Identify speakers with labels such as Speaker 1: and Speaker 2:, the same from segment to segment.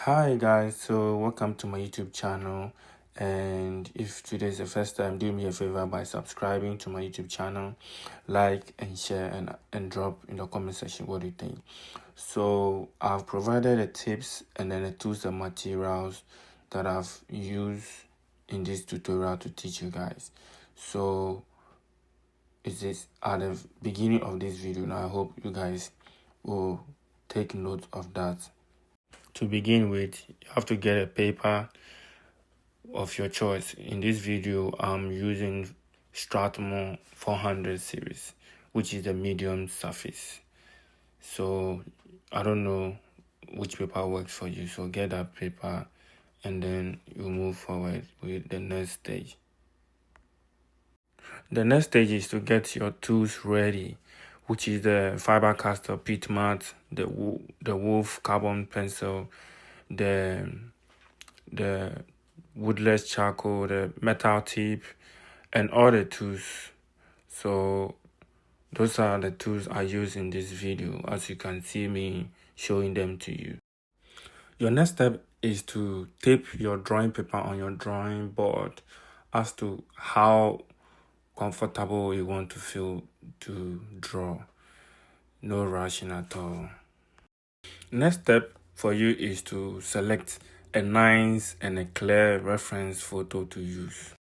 Speaker 1: Hi guys, so welcome to my YouTube channel. And if today is the first time, do me a favor by subscribing to my YouTube channel, like and share, and drop in the comment section what you think. So I've provided the tips and then the tools and materials that I've used in this tutorial to teach you guys. So it is at the beginning of this video. Now I hope you guys will take note of that. To begin with, you have to get a paper of your choice. In this video, I'm using Strathmore 400 series, which is the medium surface. So I don't know which paper works for you. So get that paper and then you move forward with the next stage. The next stage is to get your tools ready, which is the fiber caster pit mat, the wolf carbon pencil, the woodless charcoal, the metal tip, and all the tools. So those are the tools I use in this video, as you can see me showing them to you. Your next step is to tape your drawing paper on your drawing board as to how comfortable you want to feel to draw. No rushing at all. Next step for you is to select a nice and a clear reference photo to use.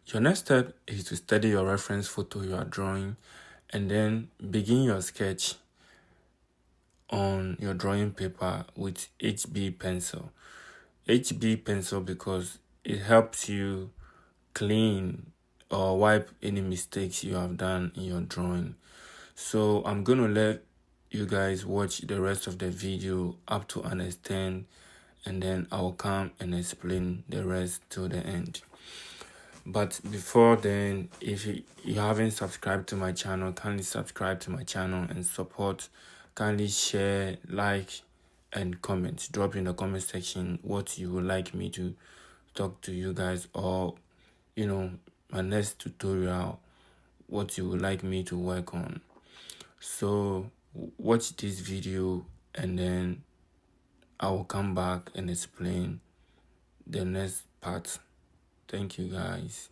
Speaker 1: Your next step is to study your reference photo you are drawing and then begin your sketch on your drawing paper with HB pencil. HB pencil because it helps you clean or wipe any mistakes you have done in your drawing. So I'm going to let you guys watch the rest of the video up to understand, and then I will come and explain the rest to the end. But before then, if you haven't subscribed to my channel, kindly subscribe to my channel and support. Kindly share, like, and comment. Drop in the comment section what you would like me to talk to you guys, or my next tutorial, what you would like me to work on. So watch this video and then I will come back and explain the next part. Thank you guys.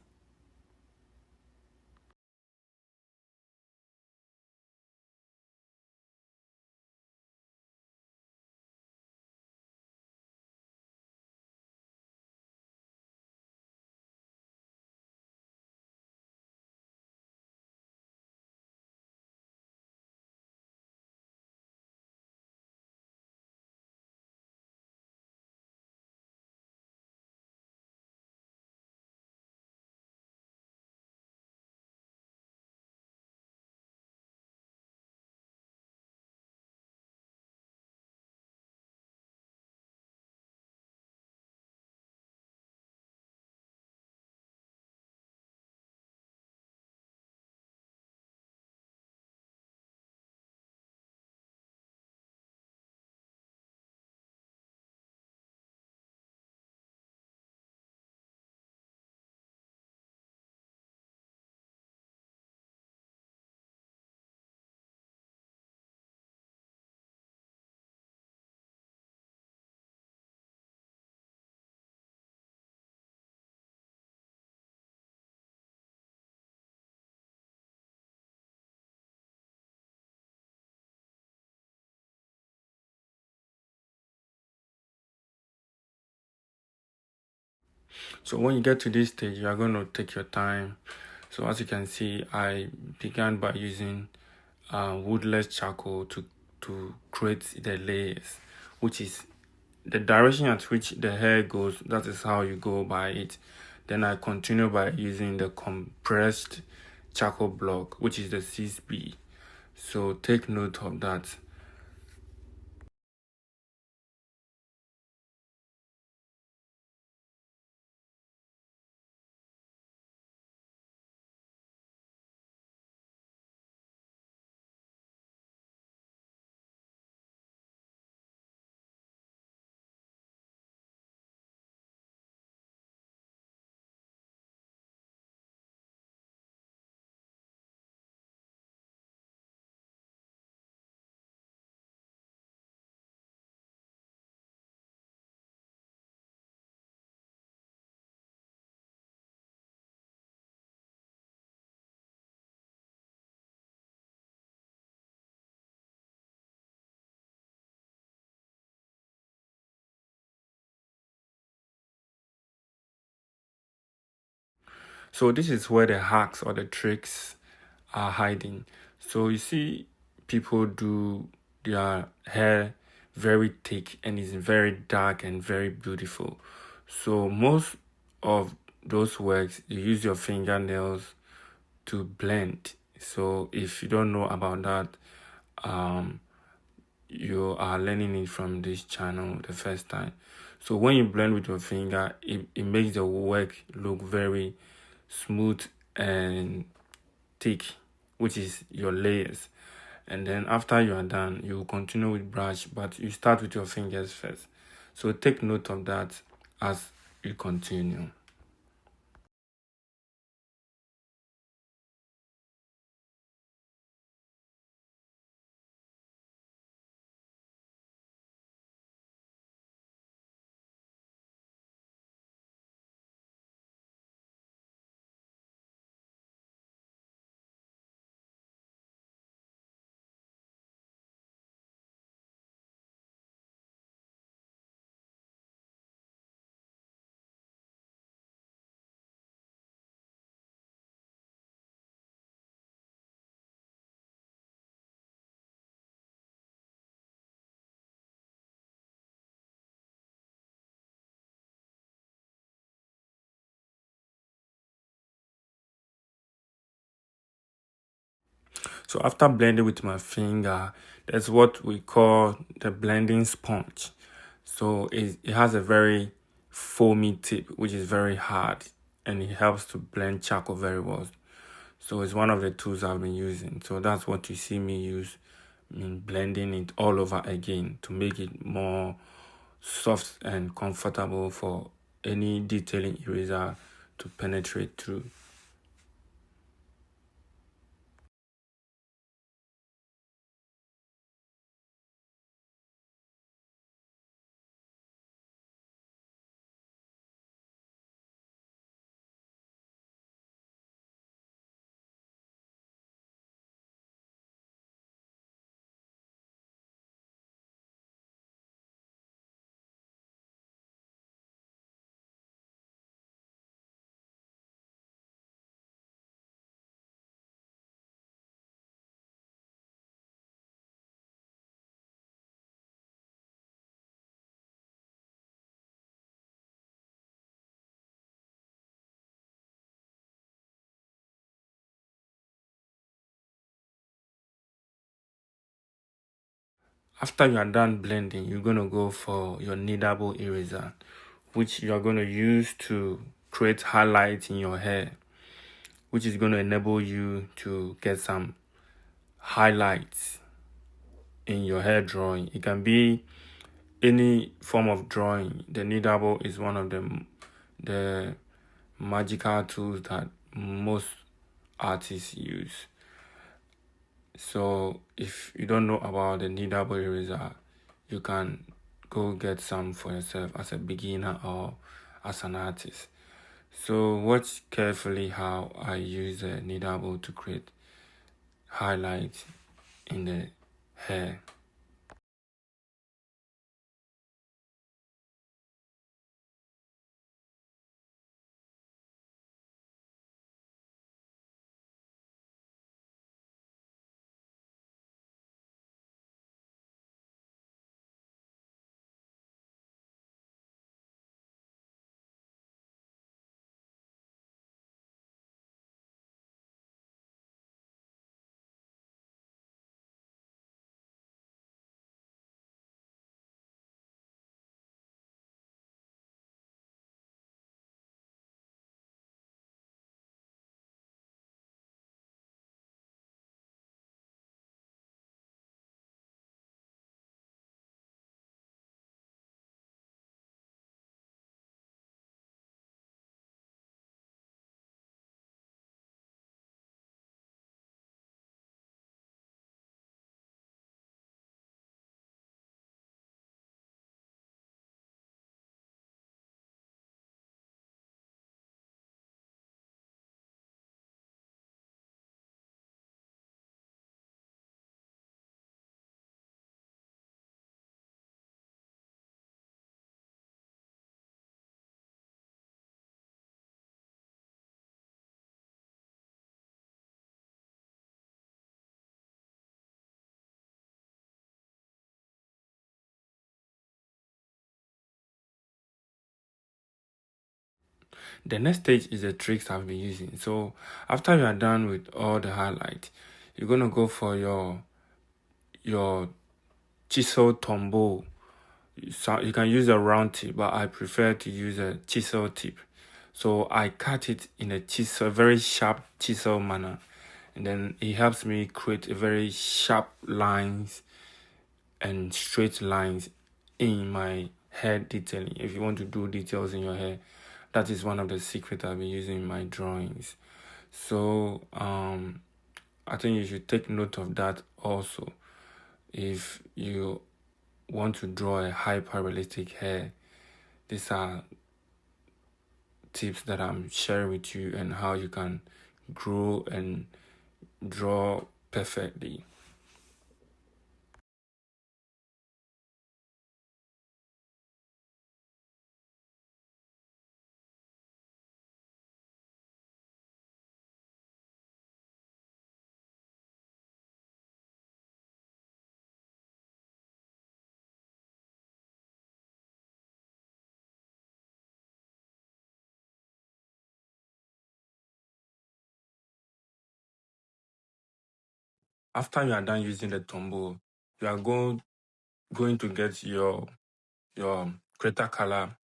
Speaker 1: So when you get to this stage, you are going to take your time. So as you can see, I began by using woodless charcoal to create the layers, which is the direction at which the hair goes. That is how you go by it. Then I continue by using the compressed charcoal block, which is the 6B. So take note of that. So this is where the hacks or the tricks are hiding. So you see people do their hair very thick and it's very dark and very beautiful. So most of those works you use your fingernails to blend. So if you don't know about that, you are learning it from this channel the first time. So when you blend with your finger, it makes the work look very smooth and thick, which is your layers. And then after you are done, you will continue with brush, but you start with your fingers first. So take note of that as you continue. So after blending with my finger, that's what we call the blending sponge. So it has a very foamy tip, which is very hard, and it helps to blend charcoal very well. So it's one of the tools I've been using. So that's what you see me use in blending it all over again to make it more soft and comfortable for any detailing eraser to penetrate through. After you are done blending, you're going to go for your kneadable eraser, which you are going to use to create highlights in your hair, which is going to enable you to get some highlights in your hair drawing. It can be any form of drawing. The kneadable is one of the magical tools that most artists use. So if you don't know about the kneadable eraser, you can go get some for yourself as a beginner or as an artist. So watch carefully how I use the kneadable to create highlights in the hair. The next stage is the tricks I've been using. So after you are done with all the highlight, you're gonna go for your chisel tombow. So you can use a round tip, but I prefer to use a chisel tip. So I cut it in a chisel, very sharp chisel manner, and then it helps me create a very sharp lines and straight lines in my hair detailing. If you want to do details in your hair, that is one of the secrets I've been using in my drawings. So I think you should take note of that also. If you want to draw a hyper realistic hair, these are tips that I'm sharing with you and how you can grow and draw perfectly. After you are done using the tombow, you are going to get your greater color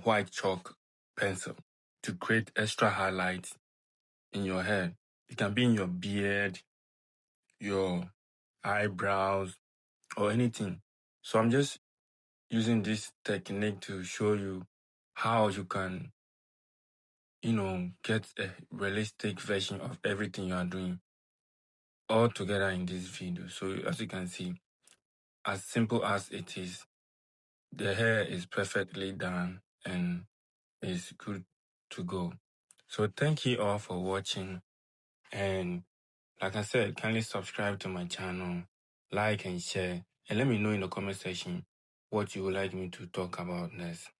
Speaker 1: white chalk pencil to create extra highlights in your hair. It can be in your beard, your eyebrows, or anything. So I'm just using this technique to show you how you can, get a realistic version of everything you are doing all together in this video. So as you can see, as simple as it is, the hair is perfectly done and is good to go. So thank you all for watching, and like I said, kindly subscribe to my channel, like and share, and let me know in the comment section what you would like me to talk about next.